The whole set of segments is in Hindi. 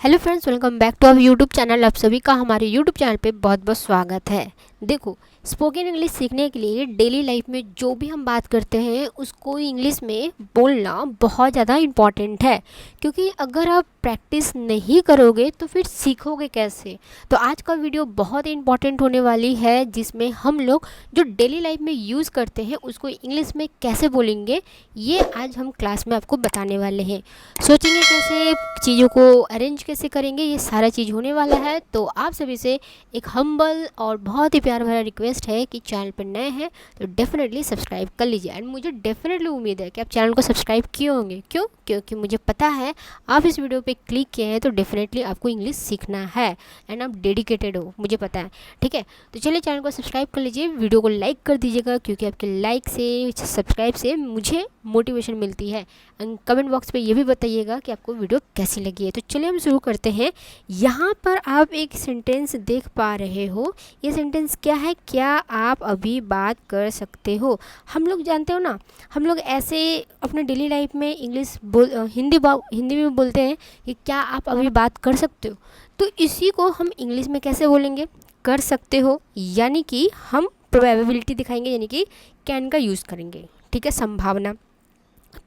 Hello friends, welcome back to our YouTube channel. आप सभी का हमारे यूट्यूब चैनल पे बहुत बहुत स्वागत है। देखो, स्पोकन इंग्लिश सीखने के लिए डेली लाइफ में जो भी हम बात करते हैं उसको इंग्लिश में बोलना बहुत ज़्यादा इम्पॉर्टेंट है, क्योंकि अगर आप प्रैक्टिस नहीं करोगे तो फिर सीखोगे कैसे। तो आज का वीडियो बहुत ही इंपॉर्टेंट होने वाली है, जिसमें हम लोग जो डेली लाइफ में यूज़ करते हैं उसको इंग्लिश में कैसे बोलेंगे, ये आज हम क्लास में आपको बताने वाले हैं। सोचेंगे कैसे, चीज़ों को अरेंज कैसे करेंगे, ये सारा चीज़ होने वाला है। तो आप सभी से एक हम्बल और बहुत ही प्यार भरा रिक्वेस्ट है कि चैनल पर नए हैं तो डेफिनेटली सब्सक्राइब कर लीजिए। एंड मुझे डेफिनेटली उम्मीद है कि आप चैनल को सब्सक्राइब किए होंगे। क्यों? क्योंकि मुझे पता है आप इस वीडियो पे क्लिक किए हैं तो डेफिनेटली आपको इंग्लिश सीखना है एंड आप डेडिकेटेड हो, मुझे पता है। ठीक है, तो चलिए चैनल को सब्सक्राइब कर लीजिए, वीडियो को लाइक कर दीजिएगा, क्योंकि आपके लाइक से, सब्सक्राइब से मुझे मोटिवेशन मिलती है। एंड कमेंट बॉक्स पे ये भी बताइएगा कि आपको वीडियो कैसी लगी है। तो चलिए हम शुरू करते हैं। यहाँ पर आप एक सेंटेंस देख पा रहे हो, ये सेंटेंस क्या है? क्या आप अभी बात कर सकते हो? हम लोग जानते हो ना, हम लोग ऐसे अपने डेली लाइफ में इंग्लिश हिंदी में बोलते हैं कि क्या आप अभी बात कर सकते हो। तो इसी को हम इंग्लिश में कैसे बोलेंगे? कर सकते हो, यानी कि हम प्रोबेबिलिटी दिखाएंगे, यानी कि कैन का यूज़ करेंगे। ठीक है, संभावना।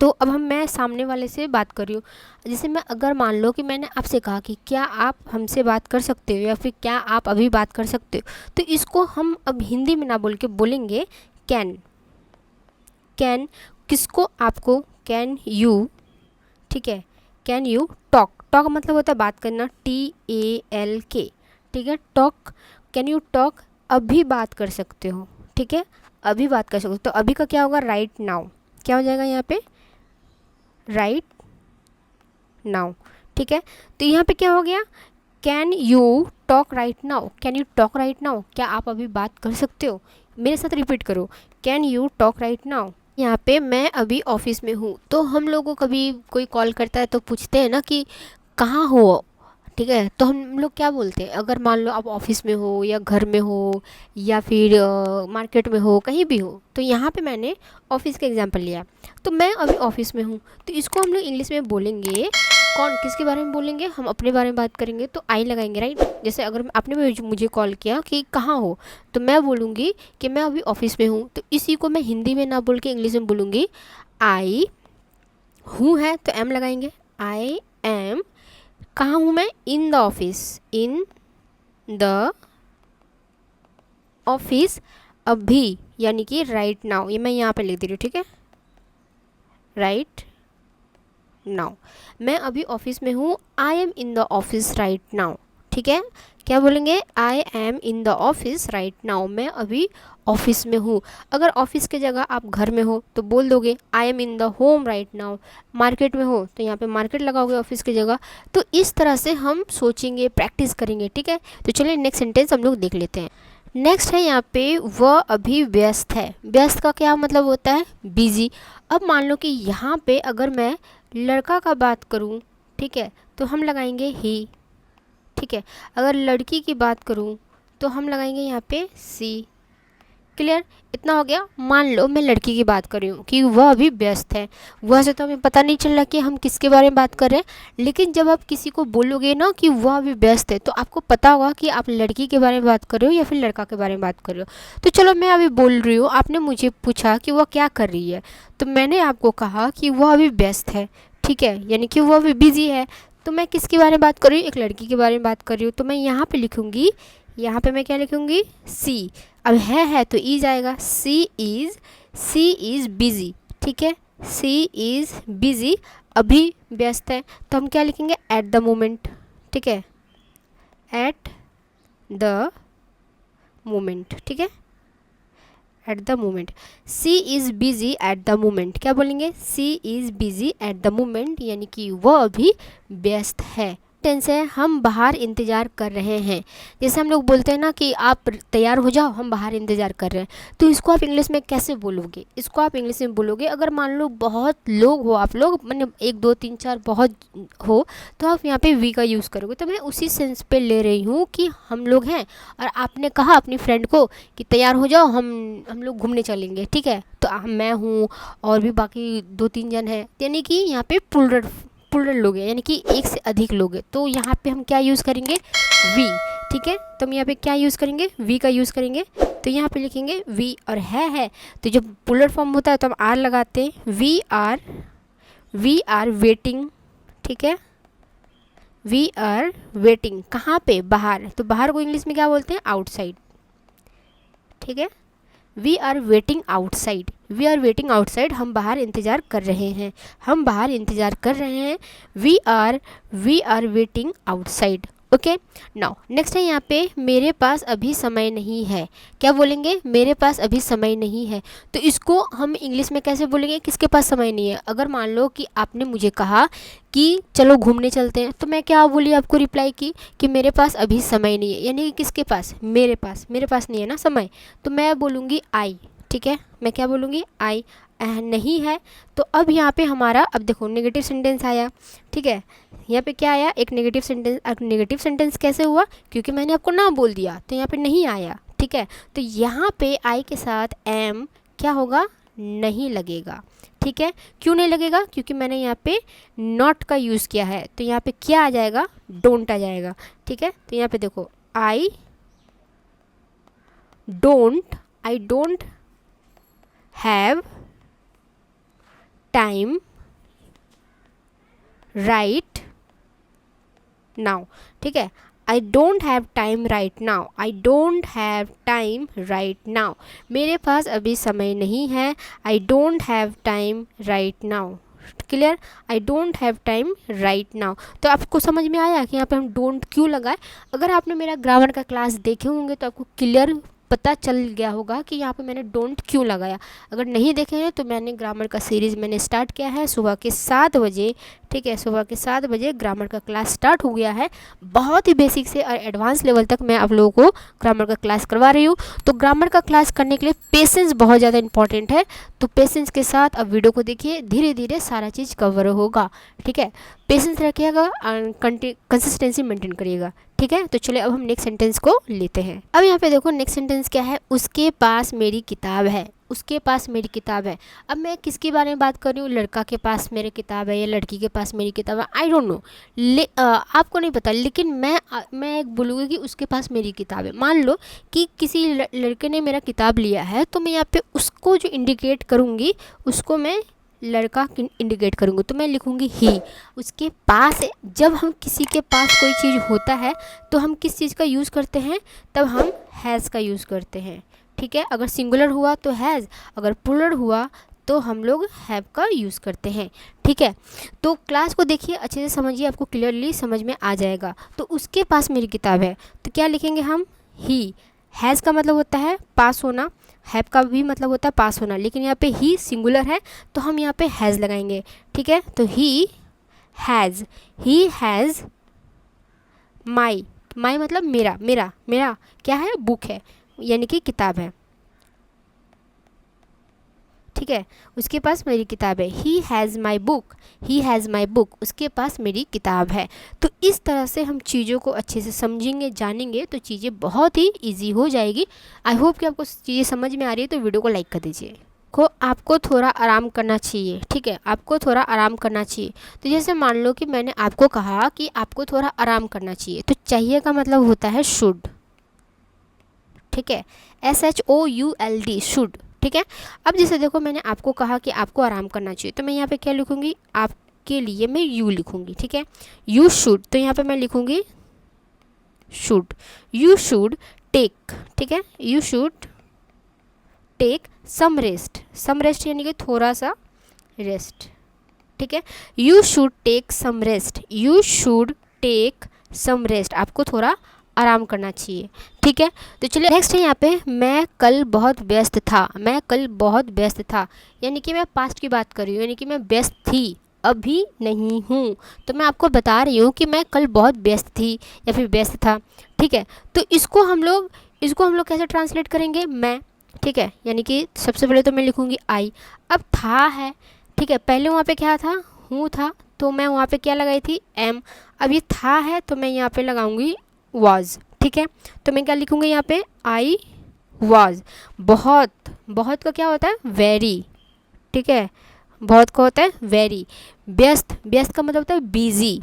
तो अब मैं सामने वाले से बात कर रही हूँ, जैसे मैं अगर मान लो कि मैंने आपसे कहा कि क्या आप हमसे बात कर सकते हो, या फिर क्या आप अभी बात कर सकते हो, तो इसको हम अब हिंदी में ना बोल के बोलेंगे कैन। कैन किसको? आपको। कैन यू, ठीक है, कैन यू टॉक। टॉक मतलब होता है बात करना, TALK। ठीक है, टॉक, कैन यू टॉक, अभी बात कर सकते हो। ठीक है, अभी बात कर सकते हो। तो अभी का क्या होगा? Right now. क्या हो जाएगा यहाँ पे? Right now. ठीक है, तो यहाँ पे क्या हो गया? Can you talk right now. Can you talk right now, क्या आप अभी बात कर सकते हो? मेरे साथ रिपीट करो, can you talk right now. यहाँ पे मैं अभी ऑफिस में हूँ, तो हम लोगों को कभी कोई कॉल करता है तो पूछते हैं ना कि कहाँ हो। ठीक है, तो हम लोग क्या बोलते हैं? अगर मान लो आप ऑफिस में हो या घर में हो या फिर मार्केट में हो, कहीं भी हो, तो यहाँ पे मैंने ऑफिस का एग्जांपल लिया, तो मैं अभी ऑफिस में हूँ। तो इसको हम लोग इंग्लिश में बोलेंगे, कौन किसके बारे में बोलेंगे? हम अपने बारे में बात करेंगे तो आई लगाएंगे, राइट। जैसे अगर आपने मुझे कॉल किया कि कहाँ हो, तो मैं बोलूँगी कि मैं अभी ऑफिस में हूँ। तो इसी को मैं हिंदी में ना बोल के इंग्लिश में बोलूँगी आई हूँ, है तो एम लगाएंगे, आई एम। कहाँ हूँ मैं? In the office. In the office, अभी, यानी कि राइट नाउ। ये मैं यहाँ पे लिख दे रही हूँ, ठीक है, राइट नाउ। मैं अभी ऑफिस में हूँ, I am in the office right now. ठीक है, क्या बोलेंगे? I am in the office right now, मैं अभी ऑफिस में हूँ। अगर ऑफिस की जगह आप घर में हो तो बोल दोगे I am in the home right now. Market में हो तो यहाँ पे मार्केट लगाओगे ऑफिस की जगह। तो इस तरह से हम सोचेंगे, प्रैक्टिस करेंगे। ठीक है, तो चलिए नेक्स्ट सेंटेंस हम लोग देख लेते हैं। नेक्स्ट है यहाँ पे, वह अभी व्यस्त है। व्यस्त का क्या मतलब होता है? बिजी। अब मान लो कि यहाँ पे अगर मैं लड़का का बात करूँ, ठीक है, तो हम लगाएंगे ही। ठीक है, अगर लड़की की बात करूँ तो हम लगाएंगे यहाँ पे सी। क्लियर? इतना हो गया। मान लो मैं लड़की की बात कर रही हूँ कि वह अभी व्यस्त है, वह से तो हमें पता नहीं चल रहा कि हम किसके बारे में बात कर रहे हैं, लेकिन जब आप किसी को बोलोगे ना कि वह अभी व्यस्त है तो आपको पता होगा कि आप लड़की के बारे में बात कर रहे हो या फिर लड़का के बारे में बात कर रहे हो। तो चलो मैं अभी बोल रही हूँ, आपने मुझे पूछा कि वह क्या कर रही है, तो मैंने आपको कहा कि वह अभी व्यस्त है। ठीक है, यानी कि वह अभी बिजी है। तो मैं किसके बारे में बात कर रही हूँ? एक लड़की के बारे में बात कर रही हूँ। तो मैं यहाँ पे लिखूँगी, यहाँ पे मैं क्या लिखूँगी? सी। अब है तो ई जाएगा। सी इज़ बिजी। ठीक है, सी इज़ बिजी, अभी व्यस्त है। तो हम क्या लिखेंगे? At the moment. ठीक है, एट द मोमेंट। ठीक है, at the moment. She is busy at the moment. क्या बोलेंगे? She is busy at the moment, यानी कि वह अभी व्यस्त है। टेंस है, हम बाहर इंतज़ार कर रहे हैं। जैसे हम लोग बोलते हैं ना कि आप तैयार हो जाओ, हम बाहर इंतज़ार कर रहे हैं, तो इसको आप इंग्लिश में कैसे बोलोगे? इसको आप इंग्लिश में बोलोगे, अगर मान लो बहुत लोग हो आप लोग, मतलब 1 2 3 4 बहुत हो, तो आप यहाँ पे वी का यूज़ करोगे। तो मैं उसी सेंस पे ले रही हूँ कि हम लोग हैं और आपने कहा अपनी फ्रेंड को कि तैयार हो जाओ, हम लोग घूमने चलेंगे। ठीक है, तो मैं हूँ और भी बाकी 2 3 जन हैं, यानी कि यहाँ पे प्लूरल लोग हैं, यानी कि एक से अधिक लोग हैं, तो यहाँ पे हम क्या यूज़ करेंगे, वी। ठीक है, तो हम यहाँ पे क्या यूज़ करेंगे, वी का यूज़ करेंगे। तो यहाँ पे लिखेंगे वी, और है तो जब प्लूरल फॉर्म होता है तो हम आर लगाते हैं, वी आर वेटिंग। ठीक है, वी आर वेटिंग कहाँ पे, बाहर। तो बाहर को इंग्लिश में क्या बोलते हैं, आउटसाइड। ठीक है, we are waiting outside, we are waiting outside, हम बाहर इंतज़ार कर रहे हैं, हम बाहर इंतज़ार कर रहे हैं। We are waiting outside. Okay, now next है यहाँ पे मेरे पास अभी समय नहीं है। क्या बोलेंगे, मेरे पास अभी समय नहीं है। तो इसको हम इंग्लिश में कैसे बोलेंगे, किसके पास समय नहीं है। अगर मान लो कि आपने मुझे कहा कि चलो घूमने चलते हैं, तो मैं क्या बोली, आपको रिप्लाई की कि मेरे पास अभी समय नहीं है, यानी कि किसके पास, मेरे पास नहीं है ना समय, तो मैं बोलूँगी आई। ठीक है, मैं क्या बोलूँगी, आई। नहीं है, तो अब यहाँ पे हमारा, अब देखो नेगेटिव सेंटेंस आया। ठीक है, यहाँ पे क्या आया, एक नेगेटिव सेंटेंस। अब नेगेटिव सेंटेंस कैसे हुआ, क्योंकि मैंने आपको ना बोल दिया, तो यहाँ पे नहीं आया। ठीक है, तो यहाँ पे आई के साथ एम क्या होगा, नहीं लगेगा। ठीक है, क्यों नहीं लगेगा, क्योंकि मैंने यहाँ पे नॉट का यूज़ किया है, तो यहाँ पे क्या आ जाएगा, डोंट आ जाएगा। ठीक है, तो यहाँ पे देखो I don't have time right now. ठीक है, I don't have time right now, I don't have time right now, मेरे पास अभी समय नहीं है। I don't have time right now. Clear, I don't have time right now. तो आपको समझ में आया कि यहाँ पे हम डोंट क्यों लगाए। अगर आपने मेरा ग्रामर का क्लास देखे होंगे तो आपको क्लियर पता चल गया होगा कि यहाँ पे मैंने डोंट क्यों लगाया। अगर नहीं देखे हैं तो मैंने ग्रामर का सीरीज़ मैंने स्टार्ट किया है सुबह के 7 बजे। ठीक है, सुबह के 7 बजे ग्रामर का क्लास स्टार्ट हो गया है। बहुत ही बेसिक से और एडवांस लेवल तक मैं आप लोगों को ग्रामर का क्लास करवा रही हूँ। तो ग्रामर का क्लास करने के लिए पेशेंस बहुत ज़्यादा इंपॉर्टेंट है। तो पेशेंस के साथ अब वीडियो को देखिए, धीरे धीरे सारा चीज़ कवर होगा। ठीक है, पेशेंस रखिएगा और कंसिस्टेंसी मेंटेन करिएगा। ठीक है, तो चलिए अब हम नेक्स्ट सेंटेंस को लेते हैं। अब यहाँ पे देखो नेक्स्ट सेंटेंस क्या है, उसके पास मेरी किताब है। उसके पास मेरी किताब है। अब मैं किसके बारे में बात कर रही हूँ, लड़का के पास मेरी किताब है या लड़की के पास मेरी किताब है, आई डोंट नो, आपको नहीं पता, लेकिन मैं एक बोलूँगी कि उसके पास मेरी किताब है। मान लो कि किसी लड़के ने मेरा किताब लिया है, तो मैं यहाँ पे उसको जो इंडिकेट करूँगी उसको मैं लड़का इंडिकेट करूँगी, तो मैं लिखूँगी ही। उसके पास है, जब हम किसी के पास कोई चीज़ होता है तो हम किस चीज़ का यूज़ करते हैं, तब हम हैज़ का यूज़ करते हैं। ठीक है, अगर सिंगुलर हुआ तो हैज़, अगर प्लूरल हुआ तो हम लोग हैव का यूज़ करते हैं। ठीक है, तो क्लास को देखिए अच्छे से समझिए, आपको क्लियरली समझ में आ जाएगा। तो उसके पास मेरी किताब है, तो क्या लिखेंगे हम, ही। हैज़ का मतलब होता है पास होना, हैव का भी मतलब होता है पास होना, लेकिन यहाँ पे ही सिंगुलर है तो हम यहाँ पे हैज़ लगाएंगे। ठीक है, तो ही हैज़ माई मतलब मेरा क्या है, बुक है, यानी कि किताब है। ठीक है, उसके पास मेरी किताब है, ही हैज़ माई बुक, उसके पास मेरी किताब है। तो इस तरह से हम चीज़ों को अच्छे से समझेंगे, जानेंगे, तो चीज़ें बहुत ही ईजी हो जाएगी। आई होप कि आपको चीज़ें समझ में आ रही है, तो वीडियो को लाइक कर दीजिए। आपको थोड़ा आराम करना चाहिए। ठीक है, आपको थोड़ा आराम करना चाहिए। तो जैसे मान लो कि मैंने आपको कहा कि आपको थोड़ा आराम करना चाहिए, तो चाहिए का मतलब होता है शुड। ठीक है, SHOULD, शुड। ठीक है, अब जैसे देखो मैंने आपको कहा कि आपको आराम करना चाहिए, तो मैं यहाँ पे क्या लिखूँगी, आपके लिए मैं यू लिखूँगी। ठीक है, यू शुड, तो यहाँ पे मैं लिखूँगी शुड। यू शुड टेक, ठीक है, you should take some rest यानी कि थोड़ा सा रेस्ट। ठीक है, you should take some rest, आपको थोड़ा आराम करना चाहिए। ठीक है, तो चलिए नेक्स्ट है यहाँ पे, मैं कल बहुत व्यस्त था, यानी कि मैं पास्ट की बात कर रही हूँ, यानी कि मैं व्यस्त थी, अभी नहीं हूँ। तो मैं आपको बता रही हूँ कि मैं कल बहुत व्यस्त थी या फिर व्यस्त था। ठीक है, तो इसको हम लोग कैसे ट्रांसलेट करेंगे, मैं। ठीक है, यानी कि सबसे पहले तो मैं लिखूँगी आई। अब था है, ठीक है, पहले वहाँ पे क्या था, हूँ था, तो मैं वहाँ पे क्या लगाई थी, एम। अब ये था है तो मैं यहाँ पे लगाऊंगी वाज। ठीक है, तो मैं क्या लिखूँगी यहाँ पे, आई वाज। बहुत का क्या होता है, वेरी। ठीक है, बहुत का होता है वेरी। व्यस्त, व्यस्त का मतलब होता है बिजी,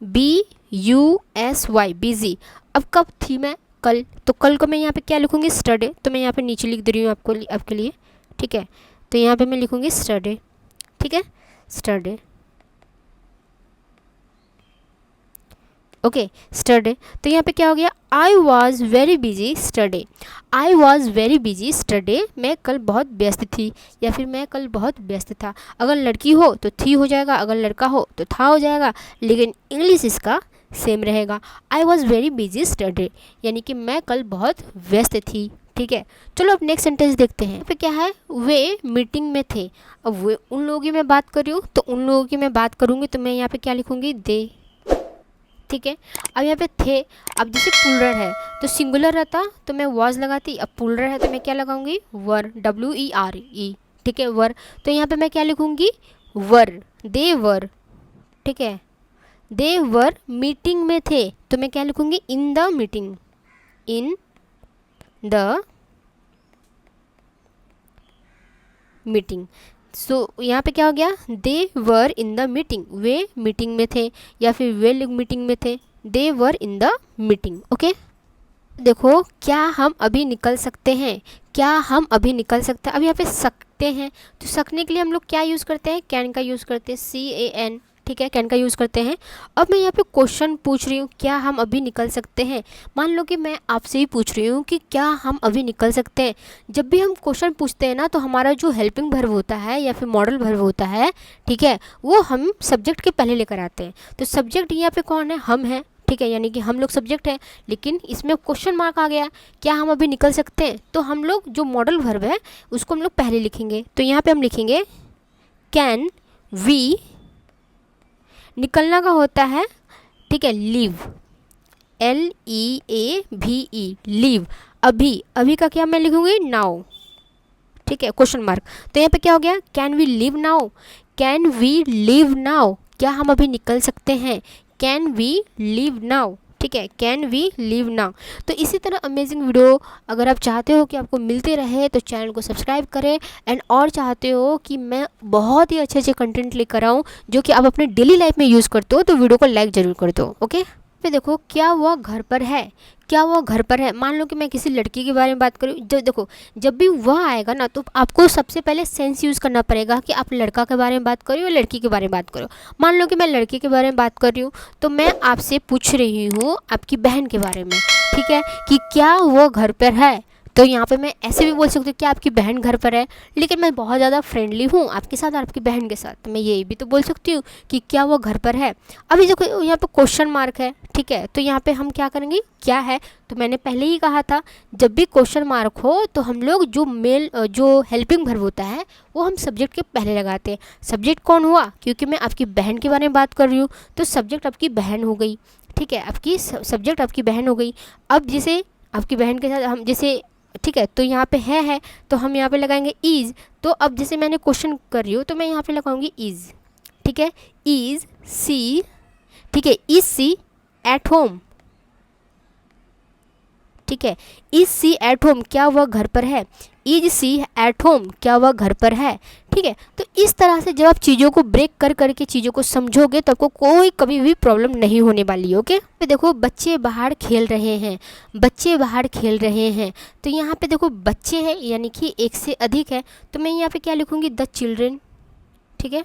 BUSY बिजी। अब कब थी मैं? कल। तो कल को मैं यहाँ पे क्या लिखूँगी? स्टडे। तो मैं यहाँ पे नीचे लिख दे रही हूँ आपके लिए, ठीक है। तो यहाँ पे मैं लिखूँगी स्टडे, ठीक है, स्टडे, ओके, स्टडे। तो यहाँ पे क्या हो गया? I was very busy स्टडे, I was very busy स्टडे, मैं कल बहुत व्यस्त थी, या फिर मैं कल बहुत व्यस्त था। अगर लड़की हो तो थी हो जाएगा, अगर लड़का हो तो था हो जाएगा, लेकिन इंग्लिश इसका सेम रहेगा। आई वॉज वेरी बिजी स्टडे, यानी कि मैं कल बहुत व्यस्त थी, ठीक है। चलो अब नेक्स्ट सेंटेंस देखते हैं। यहाँ पे क्या है? वे मीटिंग में थे। अब वे उन लोगों की मैं बात कर रही हूँ, तो उन लोगों की मैं बात करूँगी तो मैं यहाँ पे क्या लिखूँगी? दे, ठीक है। अब यहाँ पे थे, अब जैसे प्लूरल है तो सिंगुलर रहता तो मैं वॉज लगाती, अब प्लूरल है तो मैं क्या लगाऊंगी? वर, WERE, ठीक है, वर। तो यहाँ पे मैं क्या लिखूंगी? वर, दे वर, ठीक है, दे वर मीटिंग में थे, तो मैं क्या लिखूंगी? In the meeting, in the meeting. So यहाँ पे क्या हो गया? They were in the meeting, वे मीटिंग में थे, या फिर वे लोग मीटिंग में थे, they were in the meeting, okay. देखो, क्या हम अभी निकल सकते हैं? क्या हम अभी निकल सकते हैं? अब यहाँ पे सकते हैं, तो सकने के लिए हम लोग क्या यूज़ करते हैं? कैन का यूज़ करते हैं, CAN, ठीक है, कैन का यूज़ करते हैं। अब मैं यहाँ पे क्वेश्चन पूछ रही हूँ, क्या हम अभी निकल सकते हैं? मान लो कि मैं आपसे ही पूछ रही हूँ कि क्या हम अभी निकल सकते हैं। जब भी हम क्वेश्चन पूछते हैं ना, तो हमारा जो हेल्पिंग वर्ब होता है या फिर मॉडल वर्ब होता है, ठीक है, वो हम सब्जेक्ट के पहले लेकर आते हैं। तो सब्जेक्ट यहाँ पे कौन है? हम हैं, ठीक है, यानी कि हम लोग सब्जेक्ट हैं, लेकिन इसमें क्वेश्चन मार्क आ गया, क्या हम अभी निकल सकते हैं? तो हम लोग जो मॉडल वर्ब है उसको हम लोग पहले लिखेंगे। तो यहाँ पे हम लिखेंगे कैन वी, निकलना का होता है, ठीक है, लीव, LEAVE, लीव। अभी, अभी का क्या मैं लिखूंगी? नाउ, ठीक है, क्वेश्चन मार्क। तो यहाँ पे क्या हो गया? Can we leave now, can we leave now, क्या हम अभी निकल सकते हैं? कैन वी लिव नाउ, ठीक है, कैन वी लिव नाउ। तो इसी तरह अमेजिंग वीडियो अगर आप चाहते हो कि आपको मिलते रहे तो चैनल को सब्सक्राइब करें, एंड और चाहते हो कि मैं बहुत ही अच्छे अच्छे कंटेंट लेकर आऊँ जो कि आप अपने डेली लाइफ में यूज़ करते हो, तो वीडियो को लाइक ज़रूर कर दो, ओके। पे देखो, क्या वह घर पर है? क्या वह घर पर है? मान लो कि मैं किसी लड़की के बारे में बात करूँ, जो देखो, जब भी वह आएगा ना, तो आपको सबसे पहले सेंस यूज़ करना पड़ेगा कि आप लड़का के बारे में बात करो या लड़की के बारे में बात करो। मान लो कि मैं लड़के के बारे में बात कर रही हूँ, तो मैं आपसे पूछ रही हूँ आपकी बहन के बारे में, ठीक है, कि क्या वो घर पर है। तो यहाँ पे मैं ऐसे भी बोल सकती हूँ कि आपकी बहन घर पर है, लेकिन मैं बहुत ज़्यादा फ्रेंडली हूँ आपके साथ और आपकी बहन के साथ, तो मैं ये भी तो बोल सकती हूँ कि क्या वो घर पर है। अभी देखो, यहाँ पे क्वेश्चन मार्क है, ठीक है, तो यहाँ पे हम क्या करेंगे? क्या है? तो मैंने पहले ही कहा था, जब भी क्वेश्चन मार्क हो तो हम लोग जो हेल्पिंग वर्ब होता है वो हम सब्जेक्ट के पहले लगाते हैं। सब्जेक्ट कौन हुआ? क्योंकि मैं आपकी बहन के बारे में बात कर रही हूँ, तो सब्जेक्ट आपकी बहन हो गई, ठीक है, आपकी सब्जेक्ट आपकी बहन हो गई। अब जैसे आपकी बहन के साथ हम जैसे, ठीक है, तो यहाँ पे है तो हम यहाँ पे लगाएंगे इज़। तो अब जैसे मैंने क्वेश्चन कर रही हूँ तो मैं यहाँ पे लगाऊंगी इज़, ठीक है, इज़ सी, ठीक है, इज़ सी एट होम, ठीक है, इज़ सी एट होम, क्या वह घर पर है? इज सी एट होम, क्या वह घर पर है? ठीक है, तो इस तरह से जब आप चीज़ों को ब्रेक कर करके चीज़ों को समझोगे तो आपको कोई कभी भी प्रॉब्लम नहीं होने वाली है, ओके। पे देखो, बच्चे बाहर खेल रहे हैं, बच्चे बाहर खेल रहे हैं। तो यहाँ पे देखो, बच्चे हैं यानी कि एक से अधिक है, तो मैं यहाँ पे क्या लिखूँगी? द चिल्ड्रेन, ठीक है,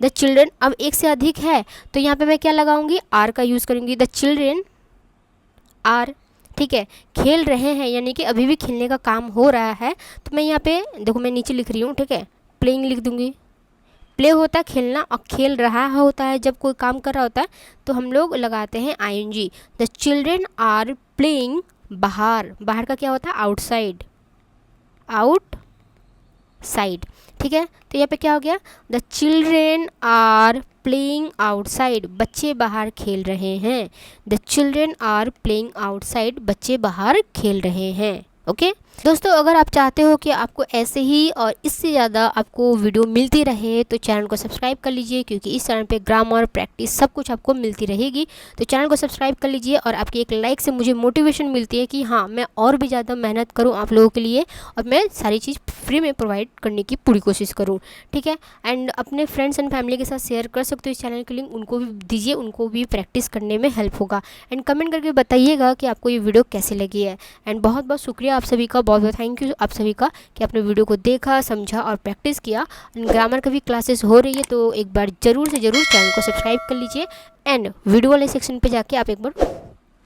द चिल्ड्रेन। अब एक से अधिक है तो यहाँ पे मैं क्या लगाऊंगी? आर का यूज़ करूँगी, द चिल्ड्रेन आर, ठीक है, खेल रहे हैं यानी कि अभी भी खेलने का काम हो रहा है। तो मैं यहाँ पे देखो, मैं नीचे लिख रही हूँ, ठीक है, प्लेइंग लिख दूँगी। प्ले होता है खेलना, और खेल रहा होता है जब कोई काम कर रहा होता है तो हम लोग लगाते हैं ING। The children are playing बाहर, बाहर का क्या होता है? आउटसाइड, आउटसाइड, ठीक है। तो यहाँ पे क्या हो गया? The children are playing outside, बच्चे बाहर खेल रहे हैं। The children are playing outside, बच्चे बाहर खेल रहे हैं, ओके। दोस्तों अगर आप चाहते हो कि आपको ऐसे ही और इससे ज़्यादा आपको वीडियो मिलती रहे तो चैनल को सब्सक्राइब कर लीजिए, क्योंकि इस चैनल पे ग्रामर प्रैक्टिस सब कुछ आपको मिलती रहेगी। तो चैनल को सब्सक्राइब कर लीजिए, और आपकी एक लाइक से मुझे मोटिवेशन मिलती है कि हाँ, मैं और भी ज़्यादा मेहनत करूँ आप लोगों के लिए, और मैं सारी चीज़ फ्री में प्रोवाइड करने की पूरी कोशिश करूँ। ठीक है, एंड अपने फ्रेंड्स एंड फैमिली के साथ शेयर कर सकते हो इस चैनल की लिंक, उनको भी दीजिए, उनको भी प्रैक्टिस करने में हेल्प होगा। एंड कमेंट करके बताइएगा कि आपको ये वीडियो कैसी लगी है। एंड बहुत बहुत शुक्रिया आप सभी का, बहुत बहुत थैंक यू आप सभी का कि आपने वीडियो को देखा, समझा और प्रैक्टिस किया। ग्रामर का भी क्लासेस हो रही है, तो एक बार ज़रूर से ज़रूर चैनल को सब्सक्राइब कर लीजिए, एंड वीडियो वाले सेक्शन पे जाके आप एक बार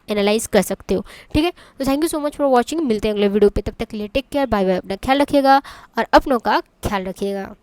एनालाइज कर सकते हो। ठीक है, तो thank you so much for watching. मिलते हैं अगले वीडियो पे, तब तक के लिए टेक केयर, बाय बाय, अपना ख्याल रखिएगा और अपनों का ख्याल रखिएगा।